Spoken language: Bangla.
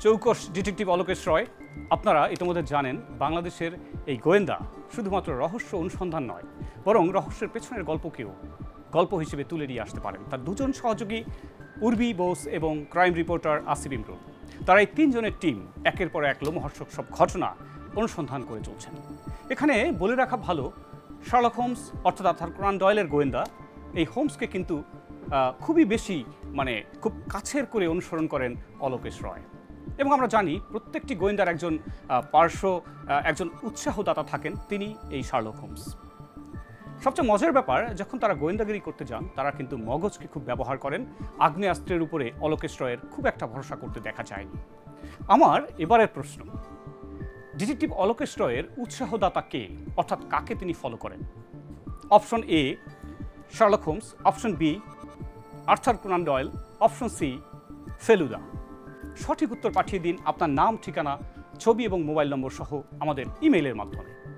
চৌকস ডিটেকটিভ অলোকেশ রয়। আপনারা ইতিমধ্যে জানেন বাংলাদেশের এই গোয়েন্দা শুধুমাত্র রহস্য অনুসন্ধান নয়, বরং রহস্যের পেছনের গল্পকেও গল্প হিসেবে তুলে নিয়ে আসতে পারেন। তার দুজন সহযোগী উর্বি বোস এবং ক্রাইম রিপোর্টার আসিফ ইমরুল, তারা এই তিনজনের টিম একের পর এক লোমহর্ষক সব ঘটনা অনুসন্ধান করে চলছেন। এখানে বলে রাখা ভালো, শার্লক হোমস অর্থাৎ আর্থার কোনান ডয়েলের গোয়েন্দা এই হোমসকে কিন্তু খুবই বেশি খুব কাছের করে অনুসরণ করেন অলোকেশ রয়। এবং আমরা জানি প্রত্যেকটি গোয়েন্দার একজন উৎসাহদাতা থাকেন, তিনি এই শার্লক হোমস। সবচেয়ে মজার ব্যাপার, যখন তারা গোয়েন্দাগিরি করতে যান তারা কিন্তু মগজকে খুব ব্যবহার করেন। আগ্নেয়াস্ত্রের উপরে অলোকেশ রয়ের খুব একটা ভরসা করতে দেখা যায়নি। আমার এবারের প্রশ্ন, ডিটেকটিভ অলোকেশ রয়ের উৎসাহদাতা কে, অর্থাৎ কাকে তিনি ফলো করেন? Option A Sherlock Holmes, option B Arthur Conan Doyle, option C Feluda. সঠিক উত্তর পাঠিয়ে দিন আপনার নাম, ঠিকানা, ছবি এবং মোবাইল নম্বর সহ আমাদের ইমেইলের মাধ্যমে।